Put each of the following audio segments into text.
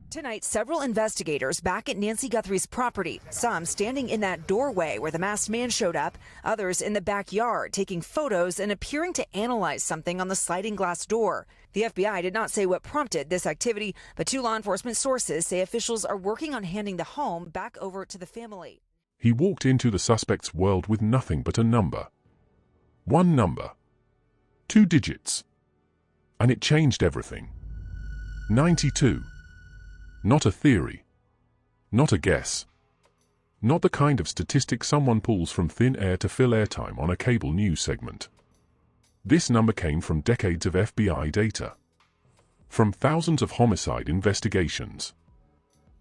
Tonight, several investigators back at Nancy Guthrie's property, some standing in that doorway where the masked man showed up, others in the backyard taking photos and appearing to analyze something on the sliding glass door. The FBI did not say what prompted this activity, but two law enforcement sources say officials are working on handing the home back over to the family. He walked into the suspect's world with nothing but a number. One number. 2 digits. And it changed everything. 92. Not a theory. Not a guess. Not the kind of statistic someone pulls from thin air to fill airtime on a cable news segment. This number came from decades of FBI data. From thousands of homicide investigations.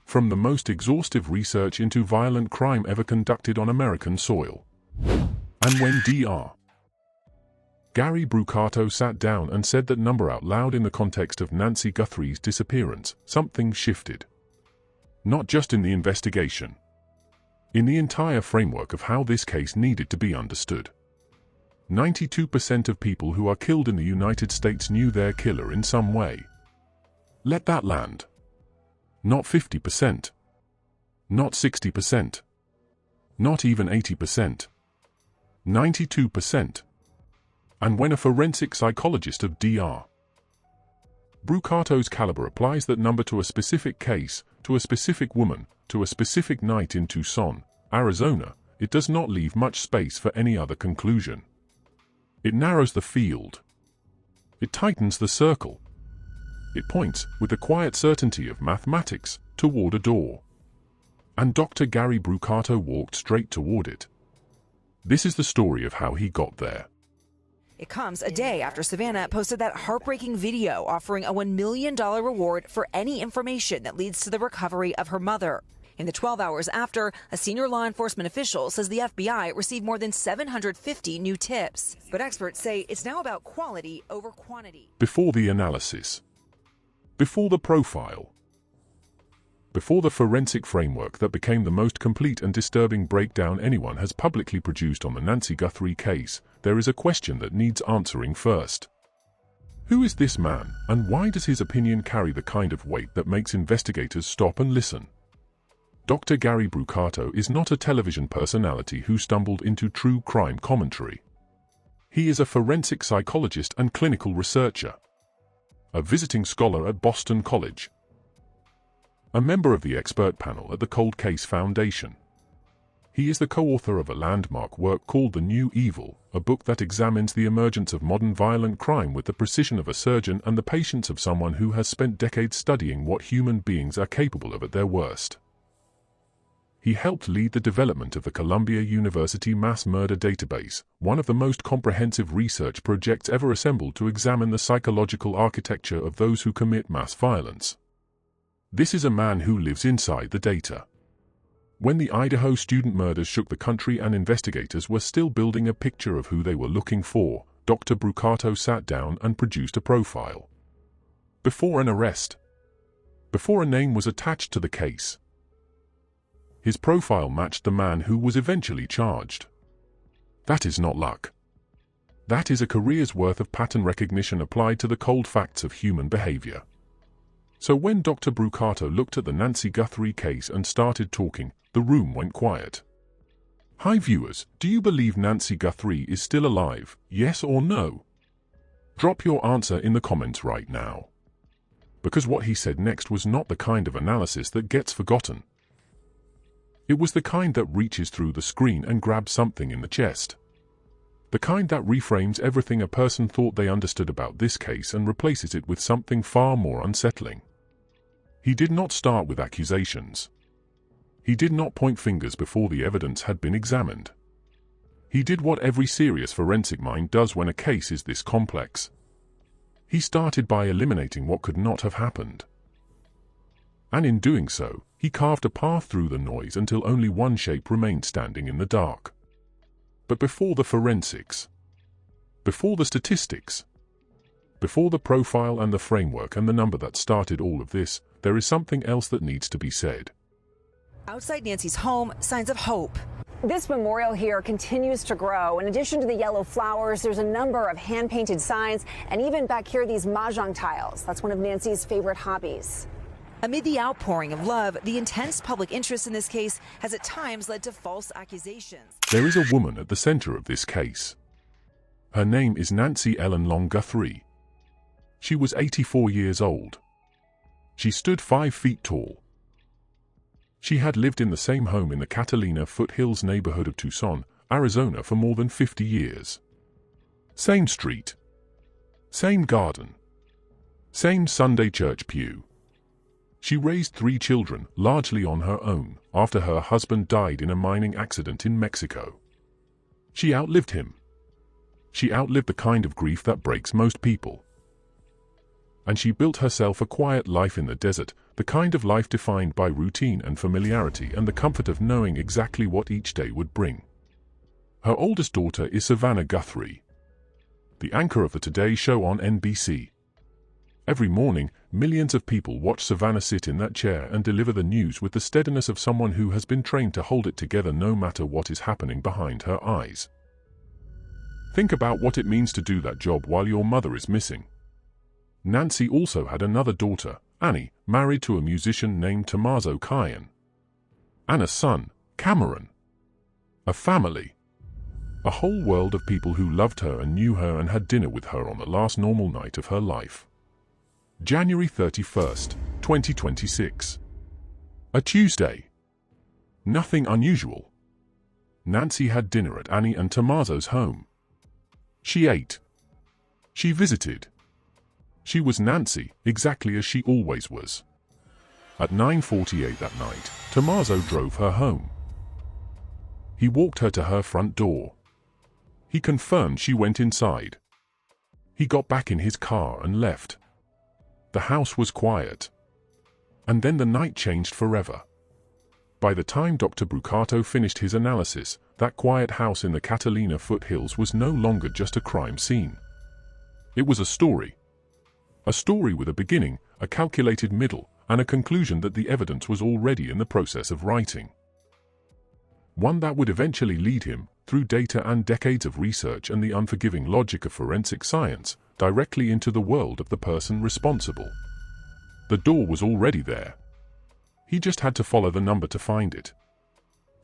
From the most exhaustive research into violent crime ever conducted on American soil. And when Dr. Gary Brucato sat down and said that number out loud in the context of Nancy Guthrie's disappearance, something shifted. Not just in the investigation. In the entire framework of how this case needed to be understood. 92% of people who are killed in the United States knew their killer in some way. Let that land. Not 50%. Not 60%. Not even 80%. 92%. And when a forensic psychologist of Dr. Brucato's caliber applies that number to a specific case, to a specific woman, to a specific night in Tucson, Arizona, it does not leave much space for any other conclusion. It narrows the field. It tightens the circle. It points, with the quiet certainty of mathematics, toward a door. And Dr. Gary Brucato walked straight toward it. This is the story of how he got there. It comes a day after Savannah posted that heartbreaking video offering a $1 million reward for any information that leads to the recovery of her mother. In the 12 hours after, a senior law enforcement official says the FBI received more than 750 new tips. But experts say it's now about quality over quantity. Before the analysis. Before the profile. Before the forensic framework that became the most complete and disturbing breakdown anyone has publicly produced on the Nancy Guthrie case, there is a question that needs answering first. Who is this man, and why does his opinion carry the kind of weight that makes investigators stop and listen? Dr. Gary Brucato is not a television personality who stumbled into true crime commentary. He is a forensic psychologist and clinical researcher. A visiting scholar at Boston College. A member of the expert panel at the Cold Case Foundation. He is the co-author of a landmark work called The New Evil, a book that examines the emergence of modern violent crime with the precision of a surgeon and the patience of someone who has spent decades studying what human beings are capable of at their worst. He helped lead the development of the Columbia University Mass Murder Database, one of the most comprehensive research projects ever assembled to examine the psychological architecture of those who commit mass violence. This is a man who lives inside the data. When the Idaho student murders shook the country and investigators were still building a picture of who they were looking for, Dr. Brucato sat down and produced a profile. Before an arrest. Before a name was attached to the case. His profile matched the man who was eventually charged. That is not luck. That is a career's worth of pattern recognition applied to the cold facts of human behavior. So when Dr. Brucato looked at the Nancy Guthrie case and started talking, the room went quiet. Hi viewers, do you believe Nancy Guthrie is still alive, yes or no? Drop your answer in the comments right now. Because what he said next was not the kind of analysis that gets forgotten. It was the kind that reaches through the screen and grabs something in the chest. The kind that reframes everything a person thought they understood about this case and replaces it with something far more unsettling. He did not start with accusations. He did not point fingers before the evidence had been examined. He did what every serious forensic mind does when a case is this complex. He started by eliminating what could not have happened. And in doing so, he carved a path through the noise until only one shape remained standing in the dark. But before the forensics, before the statistics, before the profile and the framework and the number that started all of this, there is something else that needs to be said. Outside Nancy's home, signs of hope. This memorial here continues to grow. In addition to the yellow flowers, there's a number of hand-painted signs, and even back here, these mahjong tiles. That's one of Nancy's favorite hobbies. Amid the outpouring of love, the intense public interest in this case has at times led to false accusations. There is a woman at the center of this case. Her name is Nancy Ellen Long Guthrie. She was 84 years old. She stood 5 feet tall. She had lived in the same home in the Catalina Foothills neighborhood of Tucson, Arizona for more than 50 years. Same street. Same garden. Same Sunday church pew. She raised 3 children, largely on her own, after her husband died in a mining accident in Mexico. She outlived him. She outlived the kind of grief that breaks most people. And she built herself a quiet life in the desert, the kind of life defined by routine and familiarity and the comfort of knowing exactly what each day would bring. Her oldest daughter is Savannah Guthrie, the anchor of the Today Show on NBC. Every morning, millions of people watch Savannah sit in that chair and deliver the news with the steadiness of someone who has been trained to hold it together no matter what is happening behind her eyes. Think about what it means to do that job while your mother is missing. Nancy also had another daughter, Annie, married to a musician named Tommaso Cyan. And a son, Cameron. A family. A whole world of people who loved her and knew her and had dinner with her on the last normal night of her life. January 31st, 2026. A Tuesday. Nothing unusual. Nancy had dinner at Annie and Tommaso's home. She ate. She visited. She was Nancy, exactly as she always was. At 9:48 that night, Tommaso drove her home. He walked her to her front door. He confirmed she went inside. He got back in his car and left. The house was quiet. And then the night changed forever. By the time Dr. Brucato finished his analysis, that quiet house in the Catalina foothills was no longer just a crime scene. It was a story. A story with a beginning, a calculated middle, and a conclusion that the evidence was already in the process of writing. One that would eventually lead him, through data and decades of research and the unforgiving logic of forensic science, directly into the world of the person responsible. The door was already there. He just had to follow the number to find it.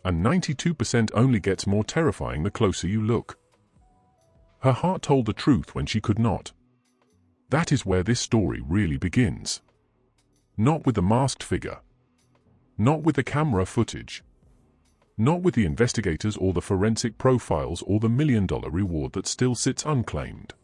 And 92% only gets more terrifying the closer you look. Her heart told the truth when she could not. That is where this story really begins. Not with the masked figure. Not with the camera footage. Not with the investigators or the forensic profiles or the $1 million reward that still sits unclaimed.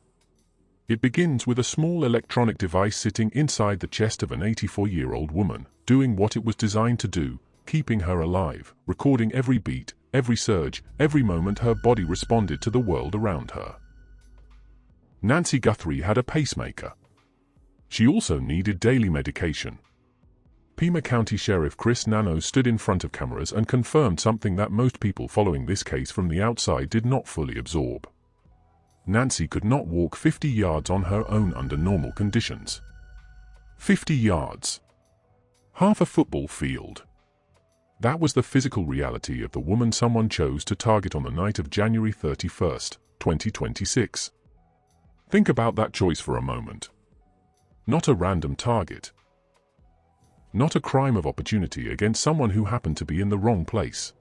It begins with a small electronic device sitting inside the chest of an 84-year-old woman, doing what it was designed to do, keeping her alive, recording every beat, every surge, every moment her body responded to the world around her. Nancy Guthrie had a pacemaker. She also needed daily medication. Pima County Sheriff Chris Nano stood in front of cameras and confirmed something that most people following this case from the outside did not fully absorb. Nancy could not walk 50 yards on her own under normal conditions. 50 yards. Half a football field. That was the physical reality of the woman someone chose to target on the night of January 31st, 2026. Think about that choice for a moment. Not a random target. Not a crime of opportunity against someone who happened to be in the wrong place.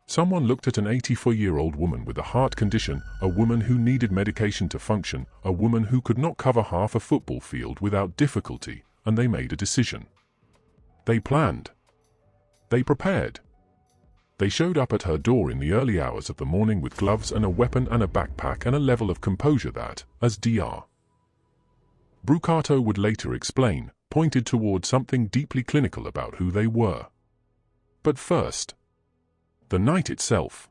Someone looked at an 84-year-old woman with a heart condition, a woman who needed medication to function, a woman who could not cover half a football field without difficulty, and they made a decision. They planned. They prepared. They showed up at her door in the early hours of the morning with gloves and a weapon and a backpack and a level of composure that, as Dr. Brucato would later explain, pointed toward something deeply clinical about who they were. But first, the night itself.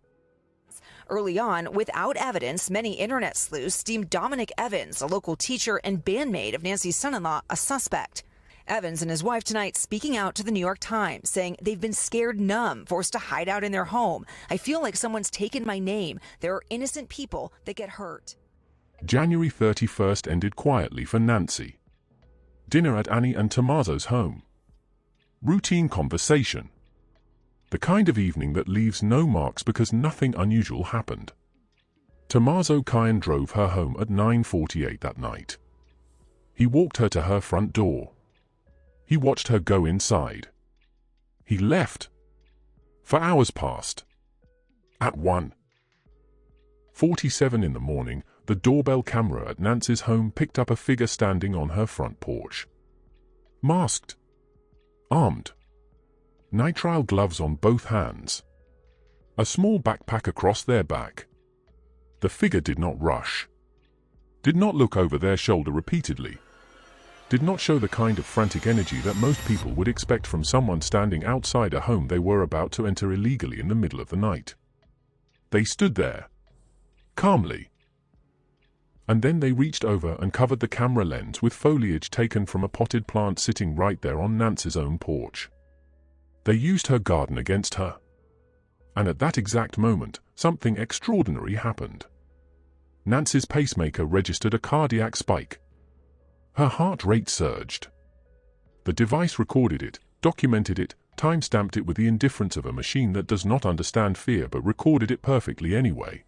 Early on, without evidence, many internet sleuths deemed Dominic Evans, a local teacher and bandmate of Nancy's son-in-law, a suspect. Evans and his wife tonight speaking out to the New York Times, saying they've been scared numb, forced to hide out in their home. I feel like someone's taken my name. There are innocent people that get hurt. January 31st ended quietly for Nancy. Dinner at Annie and Tommaso's home. Routine conversation. The kind of evening that leaves no marks because nothing unusual happened. Tommaso Cyan drove her home at 9:48 that night. He walked her to her front door. He watched her go inside. He left. For hours passed. At 1:47 in the morning, the doorbell camera at Nancy's home picked up a figure standing on her front porch. Masked. Armed. Nitrile gloves on both hands. A small backpack across their back. The figure did not rush. Did not look over their shoulder repeatedly. Did not show the kind of frantic energy that most people would expect from someone standing outside a home they were about to enter illegally in the middle of the night. They stood there. Calmly. And then they reached over and covered the camera lens with foliage taken from a potted plant sitting right there on Nancy's own porch. They used her garden against her. And at that exact moment, something extraordinary happened. Nancy's pacemaker registered a cardiac spike. Her heart rate surged. The device recorded it, documented it, time-stamped it with the indifference of a machine that does not understand fear but recorded it perfectly anyway.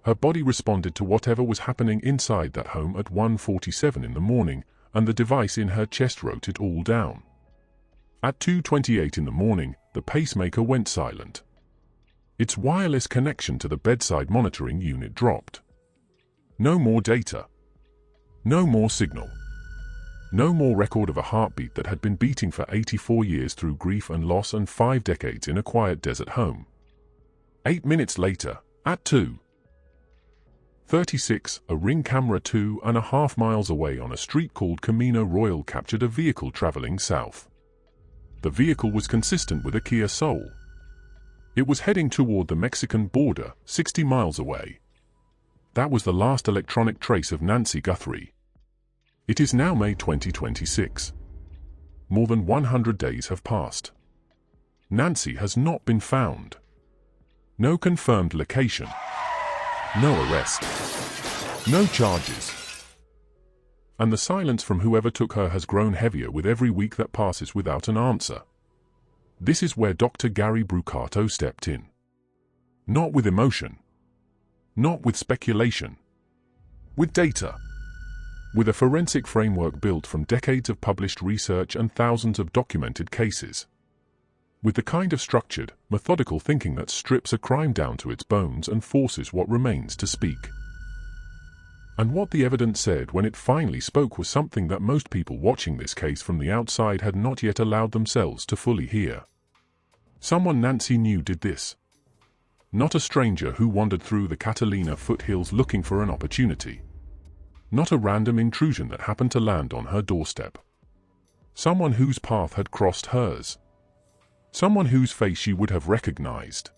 Her body responded to whatever was happening inside that home at 1:47 in the morning, and the device in her chest wrote it all down. At 2:28 in the morning, the pacemaker went silent. Its wireless connection to the bedside monitoring unit dropped. No more data. No more signal. No more record of a heartbeat that had been beating for 84 years through grief and loss and 5 decades in a quiet desert home. 8 minutes later, at 2:36, a Ring camera 2.5 miles away on a street called Camino Royal captured a vehicle traveling south. The vehicle was consistent with a Kia Soul. It was heading toward the Mexican border, 60 miles away. That was the last electronic trace of Nancy Guthrie. It is now May 2026. More than 100 days have passed. Nancy has not been found. No confirmed location. No arrest. No charges. And the silence from whoever took her has grown heavier with every week that passes without an answer. This is where Dr. Gary Brucato stepped in. Not with emotion. Not with speculation. With data. With a forensic framework built from decades of published research and thousands of documented cases. With the kind of structured, methodical thinking that strips a crime down to its bones and forces what remains to speak. And what the evidence said when it finally spoke was something that most people watching this case from the outside had not yet allowed themselves to fully hear. Someone Nancy knew did this. Not a stranger who wandered through the Catalina foothills looking for an opportunity. Not a random intrusion that happened to land on her doorstep. Someone whose path had crossed hers. Someone whose face she would have recognized.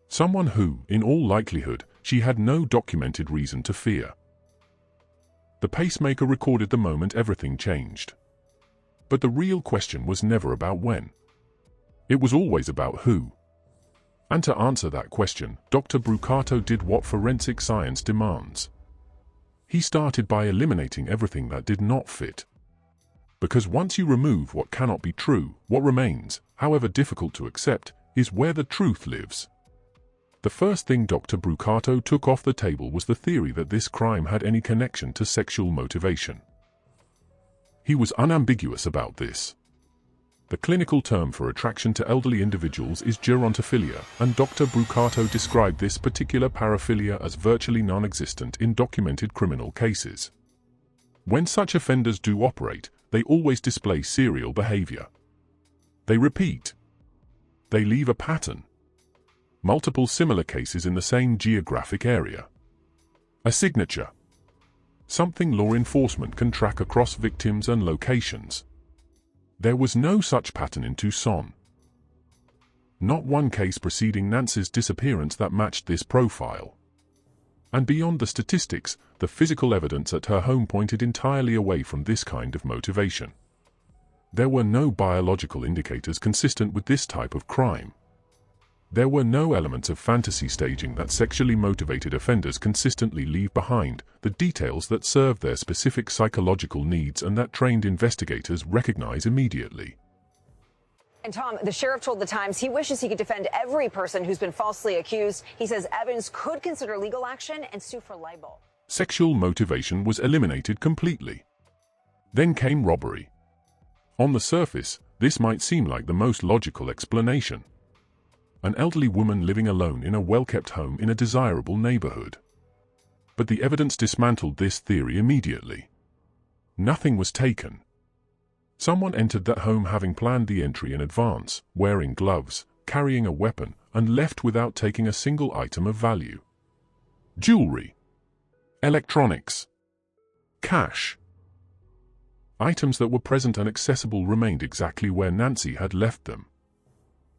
Someone who, in all likelihood, she had no documented reason to fear. The pacemaker recorded the moment everything changed. But the real question was never about when. It was always about who. And to answer that question, Dr. Brucato did what forensic science demands. He started by eliminating everything that did not fit. Because once you remove what cannot be true, what remains, however difficult to accept, is where the truth lives. The first thing Dr. Brucato took off the table was the theory that this crime had any connection to sexual motivation. He was unambiguous about this. The clinical term for attraction to elderly individuals is gerontophilia, and Dr. Brucato described this particular paraphilia as virtually non-existent in documented criminal cases. When such offenders do operate, they always display serial behavior. They repeat. They leave a pattern. Multiple similar cases in the same geographic area. A signature. Something law enforcement can track across victims and locations. There was no such pattern in Tucson. Not one case preceding Nancy's disappearance that matched this profile. And beyond the statistics, the physical evidence at her home pointed entirely away from this kind of motivation. There were no biological indicators consistent with this type of crime. There were no elements of fantasy staging that sexually motivated offenders consistently leave behind, the details that serve their specific psychological needs and that trained investigators recognize immediately. And Tom, the sheriff told The Times he wishes he could defend every person who's been falsely accused. He says Evans could consider legal action and sue for libel. Sexual motivation was eliminated completely. Then came robbery. On the surface, this might seem like the most logical explanation. An elderly woman living alone in a well-kept home in a desirable neighborhood. But the evidence dismantled this theory immediately. Nothing was taken. Someone entered that home having planned the entry in advance, wearing gloves, carrying a weapon, and left without taking a single item of value. Jewelry, electronics, cash. Items that were present and accessible remained exactly where Nancy had left them.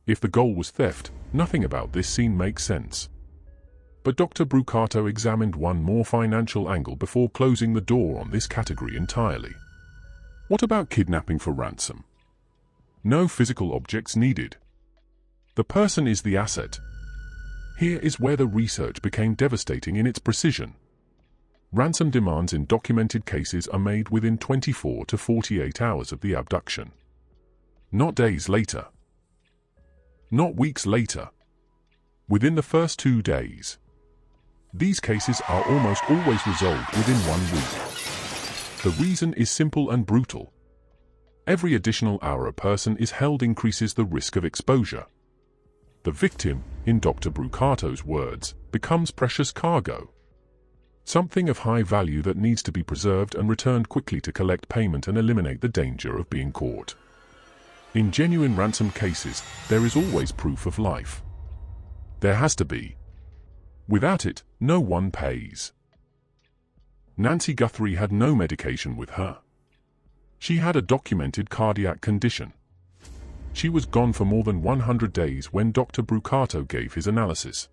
If the goal was theft, nothing about this scene makes sense. But Dr. Brucato examined one more financial angle before closing the door on this category entirely. What about kidnapping for ransom? No physical objects needed. The person is the asset. Here is where the research became devastating in its precision. Ransom demands in documented cases are made within 24 to 48 hours of the abduction. Not days later. Not weeks later. Within the first 2 days. These cases are almost always resolved within 1 week. The reason is simple and brutal. Every additional hour a person is held increases the risk of exposure. The victim, in Dr. Brucato's words, becomes precious cargo. Something of high value that needs to be preserved and returned quickly to collect payment and eliminate the danger of being caught. In genuine ransom cases, there is always proof of life. There has to be. Without it, no one pays. Nancy Guthrie had no medication with her. She had a documented cardiac condition. She was gone for more than 100 days when Dr. Brucato gave his analysis.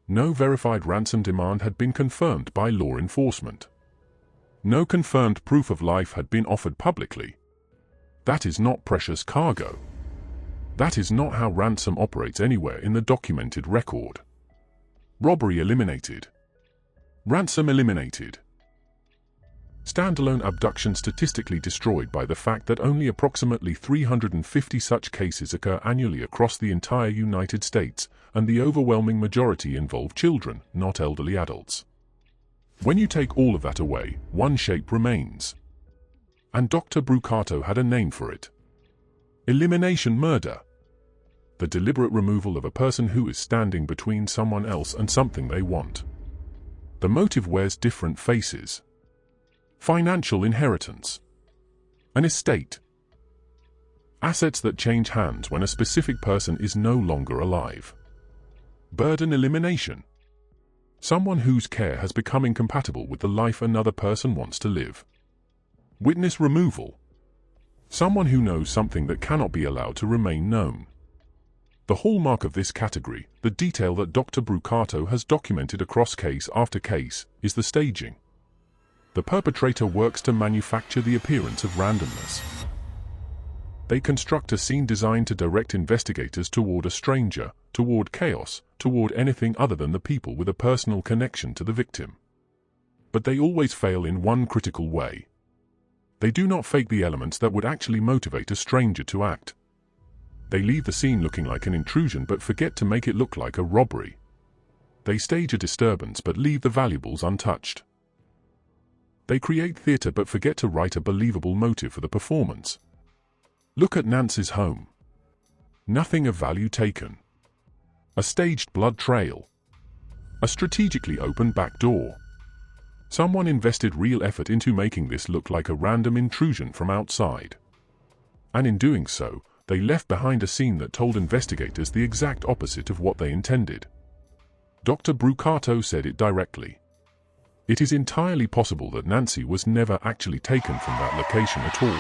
No verified ransom demand had been confirmed by law enforcement. No confirmed proof of life had been offered publicly. That is not precious cargo. That is not how ransom operates anywhere in the documented record. Robbery eliminated. Ransom eliminated. Standalone abduction statistically destroyed by the fact that only approximately 350 such cases occur annually across the entire United States, and the overwhelming majority involve children, not elderly adults. When you take all of that away, one shape remains. And Dr. Brucato had a name for it. Elimination murder. The deliberate removal of a person who is standing between someone else and something they want. The motive wears different faces. Financial inheritance. An estate. Assets that change hands when a specific person is no longer alive. Burden elimination. Someone whose care has become incompatible with the life another person wants to live. Witness removal. Someone who knows something that cannot be allowed to remain known. The hallmark of this category, the detail that Dr. Brucato has documented across case after case, is the staging. The perpetrator works to manufacture the appearance of randomness. They construct a scene designed to direct investigators toward a stranger, toward chaos, toward anything other than the people with a personal connection to the victim. But they always fail in one critical way. They do not fake the elements that would actually motivate a stranger to act. They leave the scene looking like an intrusion but forget to make it look like a robbery. They stage a disturbance but leave the valuables untouched. They create theater but forget to write a believable motive for the performance. Look at Nancy's home. Nothing of value taken. A staged blood trail. A strategically open back door. Someone invested real effort into making this look like a random intrusion from outside. And in doing so, they left behind a scene that told investigators the exact opposite of what they intended. Dr. Brucato said it directly. It is entirely possible that Nancy was never actually taken from that location at all.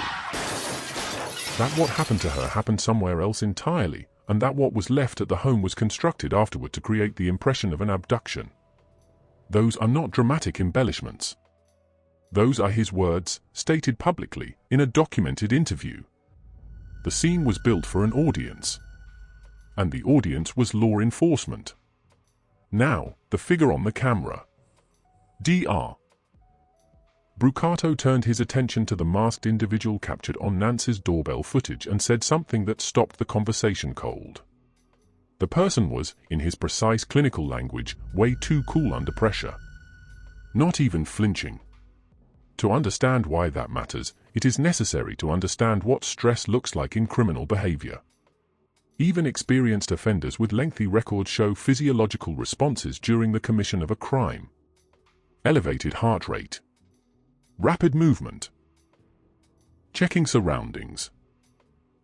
That what happened to her happened somewhere else entirely, and that what was left at the home was constructed afterward to create the impression of an abduction. Those are not dramatic embellishments. Those are his words, stated publicly, in a documented interview. The scene was built for an audience. And the audience was law enforcement. Now, the figure on the camera. Dr. Brucato turned his attention to the masked individual captured on Nancy's doorbell footage and said something that stopped the conversation cold. The person was, in his precise clinical language, way too cool under pressure. Not even flinching. To understand why that matters, it is necessary to understand what stress looks like in criminal behavior. Even experienced offenders with lengthy records show physiological responses during the commission of a crime. Elevated heart rate, rapid movement, checking surroundings,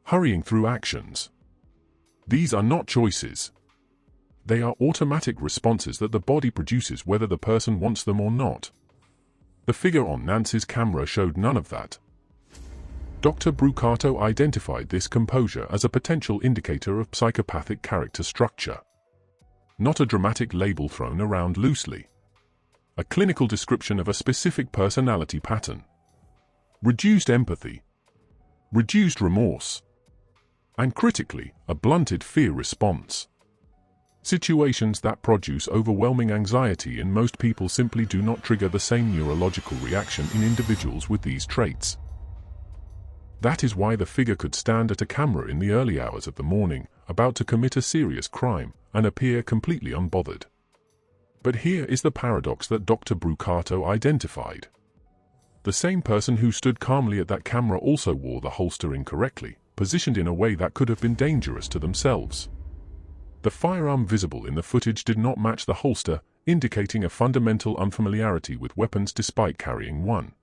hurrying through actions. These are not choices. They are automatic responses that the body produces whether the person wants them or not. The figure on Nancy's camera showed none of that. Dr. Brucato identified this composure as a potential indicator of psychopathic character structure. Not a dramatic label thrown around loosely. A clinical description of a specific personality pattern. Reduced empathy, reduced remorse, and critically, a blunted fear response. Situations that produce overwhelming anxiety in most people simply do not trigger the same neurological reaction in individuals with these traits. That is why the figure could stand at a camera in the early hours of the morning, about to commit a serious crime, and appear completely unbothered. But here is the paradox that Dr. Brucato identified. The same person who stood calmly at that camera also wore the holster incorrectly, positioned in a way that could have been dangerous to themselves. The firearm visible in the footage did not match the holster, indicating a fundamental unfamiliarity with weapons despite carrying one.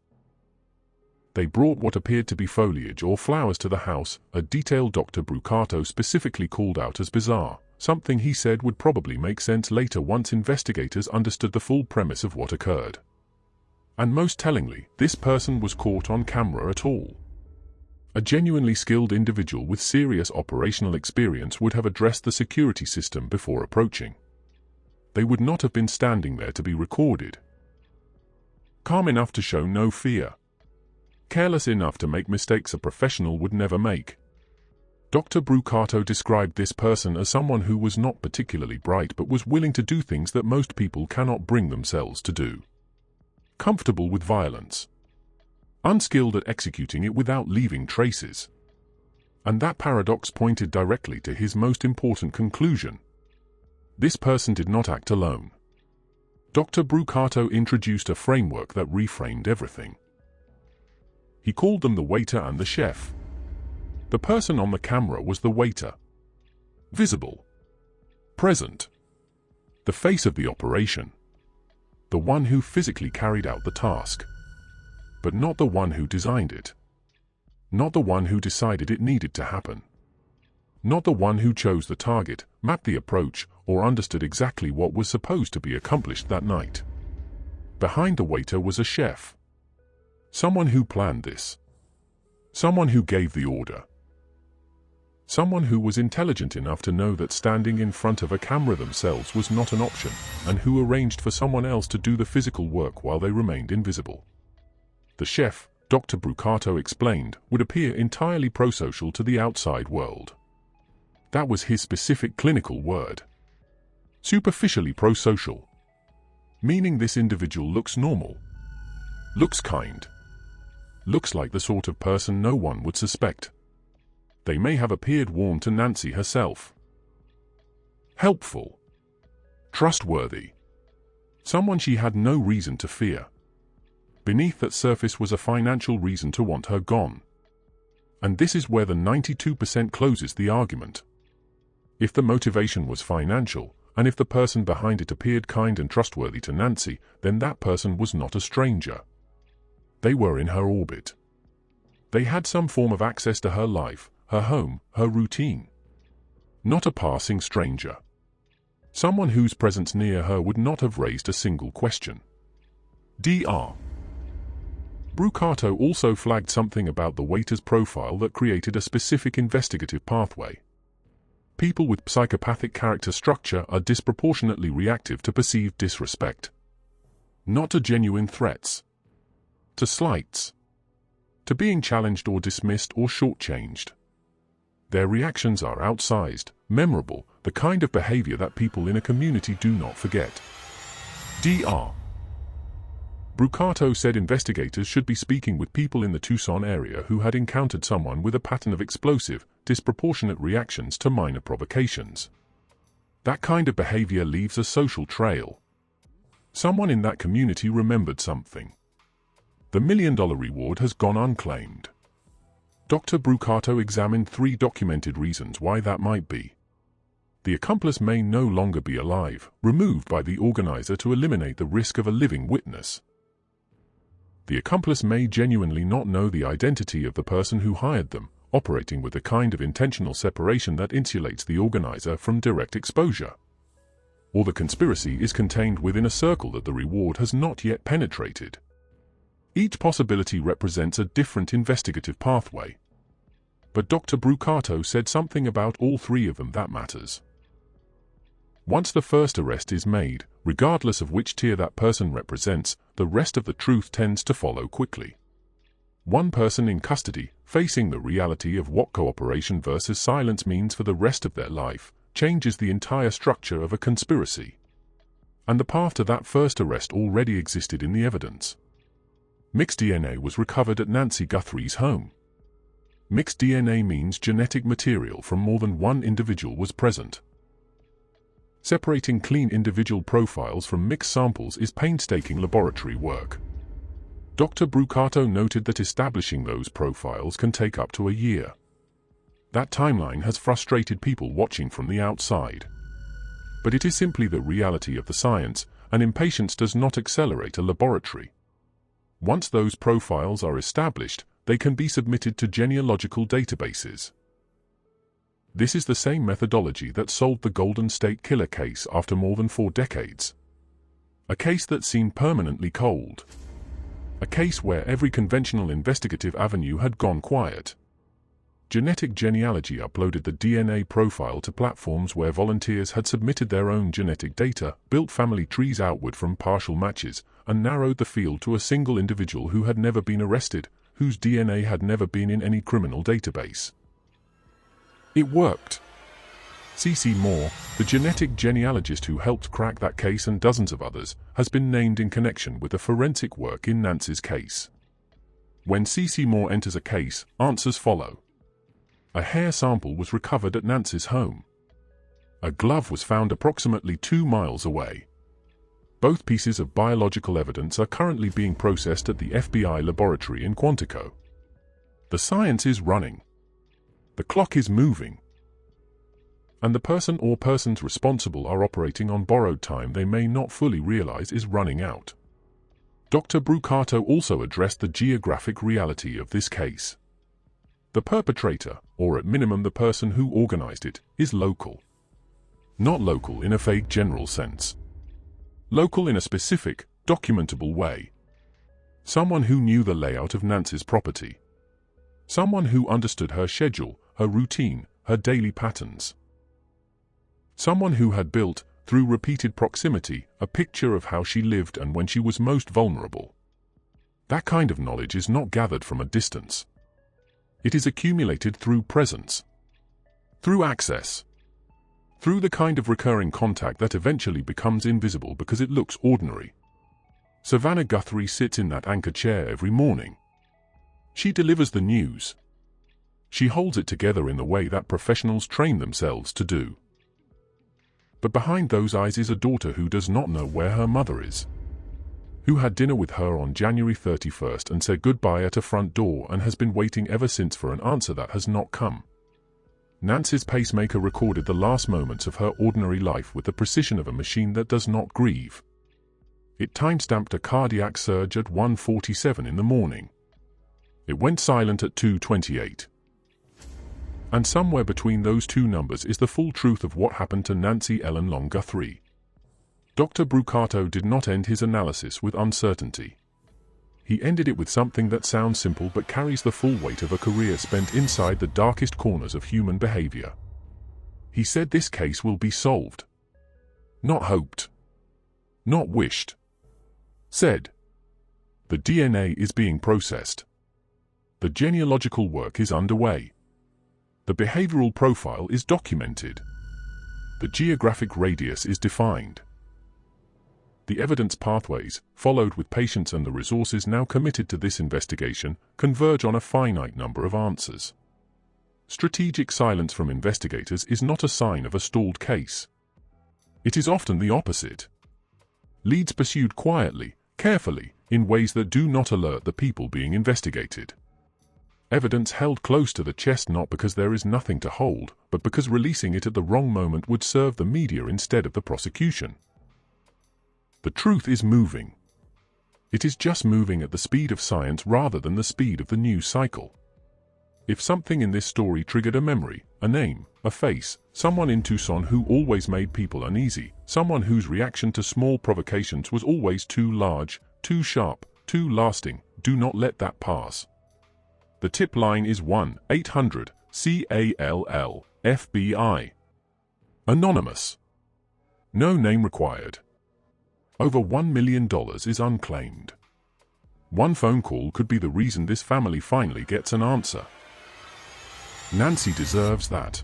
They brought what appeared to be foliage or flowers to the house, a detail Dr. Brucato specifically called out as bizarre, something he said would probably make sense later once investigators understood the full premise of what occurred. And most tellingly, this person was caught on camera at all. A genuinely skilled individual with serious operational experience would have addressed the security system before approaching. They would not have been standing there to be recorded. Calm enough to show no fear. Careless enough to make mistakes a professional would never make. Dr. Brucato described this person as someone who was not particularly bright but was willing to do things that most people cannot bring themselves to do. Comfortable with violence. Unskilled at executing it without leaving traces. And that paradox pointed directly to his most important conclusion. This person did not act alone. Dr. Brucato introduced a framework that reframed everything. He called them the waiter and the chef. The person on the camera was the waiter. Visible. Present. The face of the operation. The one who physically carried out the task. But not the one who designed it. Not the one who decided it needed to happen. Not the one who chose the target, mapped the approach, or understood exactly what was supposed to be accomplished that night. Behind the waiter was a chef. Someone who planned this. Someone who gave the order. Someone who was intelligent enough to know that standing in front of a camera themselves was not an option, and who arranged for someone else to do the physical work while they remained invisible. The chef, Dr. Brucato explained, would appear entirely prosocial to the outside world. That was his specific clinical word. Superficially prosocial. Meaning this individual looks normal. Looks kind. Looks like the sort of person no one would suspect. They may have appeared warm to Nancy herself. Helpful. Trustworthy. Someone she had no reason to fear. Beneath that surface was a financial reason to want her gone. And this is where the 92% closes the argument. If the motivation was financial, and if the person behind it appeared kind and trustworthy to Nancy, then that person was not a stranger. They were in her orbit. They had some form of access to her life, her home, her routine. Not a passing stranger. Someone whose presence near her would not have raised a single question. Dr. Brucato also flagged something about the waiter's profile that created a specific investigative pathway. People with psychopathic character structure are disproportionately reactive to perceived disrespect. Not to genuine threats. To slights. To being challenged or dismissed or shortchanged. Their reactions are outsized, memorable, the kind of behavior that people in a community do not forget. Dr. Brucato said investigators should be speaking with people in the Tucson area who had encountered someone with a pattern of explosive, disproportionate reactions to minor provocations. That kind of behavior leaves a social trail. Someone in that community remembered something. The $1 million reward has gone unclaimed. Dr. Brucato examined 3 documented reasons why that might be. The accomplice may no longer be alive, removed by the organizer to eliminate the risk of a living witness. The accomplice may genuinely not know the identity of the person who hired them, operating with a kind of intentional separation that insulates the organizer from direct exposure. Or the conspiracy is contained within a circle that the reward has not yet penetrated. Each possibility represents a different investigative pathway. But Dr. Brucato said something about all 3 of them that matters. Once the first arrest is made, regardless of which tier that person represents, the rest of the truth tends to follow quickly. One person in custody, facing the reality of what cooperation versus silence means for the rest of their life, changes the entire structure of a conspiracy. And the path to that first arrest already existed in the evidence. Mixed DNA was recovered at Nancy Guthrie's home. Mixed DNA means genetic material from more than one individual was present. Separating clean individual profiles from mixed samples is painstaking laboratory work. Dr. Brucato noted that establishing those profiles can take up to a year. That timeline has frustrated people watching from the outside. But it is simply the reality of the science, and impatience does not accelerate a laboratory. Once those profiles are established, they can be submitted to genealogical databases. This is the same methodology that solved the Golden State Killer case after more than 4 decades. A case that seemed permanently cold. A case where every conventional investigative avenue had gone quiet. Genetic Genealogy uploaded the DNA profile to platforms where volunteers had submitted their own genetic data, built family trees outward from partial matches, and narrowed the field to a single individual who had never been arrested, whose DNA had never been in any criminal database. It worked. C.C. Moore, the genetic genealogist who helped crack that case and dozens of others, has been named in connection with the forensic work in Nancy's case. When C.C. Moore enters a case, answers follow. A hair sample was recovered at Nancy's home. A glove was found approximately 2 miles away. Both pieces of biological evidence are currently being processed at the FBI laboratory in Quantico. The science is running. The clock is moving. And the person or persons responsible are operating on borrowed time they may not fully realize is running out. Dr. Brucato also addressed the geographic reality of this case. The perpetrator, or at minimum the person who organized it, is local. Not local in a vague general sense. Local in a specific, documentable way. Someone who knew the layout of Nancy's property. Someone who understood her schedule, her routine, her daily patterns. Someone who had built, through repeated proximity, a picture of how she lived and when she was most vulnerable. That kind of knowledge is not gathered from a distance. It is accumulated through presence. Through access. Through the kind of recurring contact that eventually becomes invisible because it looks ordinary. Savannah Guthrie sits in that anchor chair every morning. She delivers the news. She holds it together in the way that professionals train themselves to do. But behind those eyes is a daughter who does not know where her mother is. Who had dinner with her on January 31st and said goodbye at a front door and has been waiting ever since for an answer that has not come. Nancy's pacemaker recorded the last moments of her ordinary life with the precision of a machine that does not grieve. It timestamped a cardiac surge at 1:47 in the morning. It went silent at 2:28. And somewhere between those 2 numbers is the full truth of what happened to Nancy Ellen Long Guthrie. Dr. Brucato did not end his analysis with uncertainty. He ended it with something that sounds simple but carries the full weight of a career spent inside the darkest corners of human behavior. He said this case will be solved. Not hoped. Not wished. Said. The DNA is being processed. The genealogical work is underway. The behavioral profile is documented. The geographic radius is defined. The evidence pathways, followed with patience and the resources now committed to this investigation, converge on a finite number of answers. Strategic silence from investigators is not a sign of a stalled case. It is often the opposite. Leads pursued quietly, carefully, in ways that do not alert the people being investigated. Evidence held close to the chest not because there is nothing to hold, but because releasing it at the wrong moment would serve the media instead of the prosecution. The truth is moving. It is just moving at the speed of science rather than the speed of the news cycle. If something in this story triggered a memory, a name, a face, someone in Tucson who always made people uneasy, someone whose reaction to small provocations was always too large, too sharp, too lasting, do not let that pass. The tip line is 1-800-CALL-FBI. Anonymous. No name required. Over $1 million is unclaimed. One phone call could be the reason this family finally gets an answer. Nancy deserves that.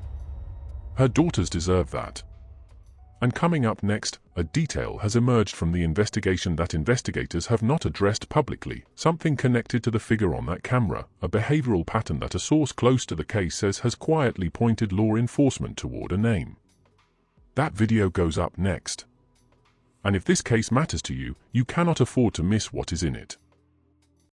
Her daughters deserve that. And coming up next, a detail has emerged from the investigation that investigators have not addressed publicly, something connected to the figure on that camera, a behavioral pattern that a source close to the case says has quietly pointed law enforcement toward a name. That video goes up next. And if this case matters to you, you cannot afford to miss what is in it.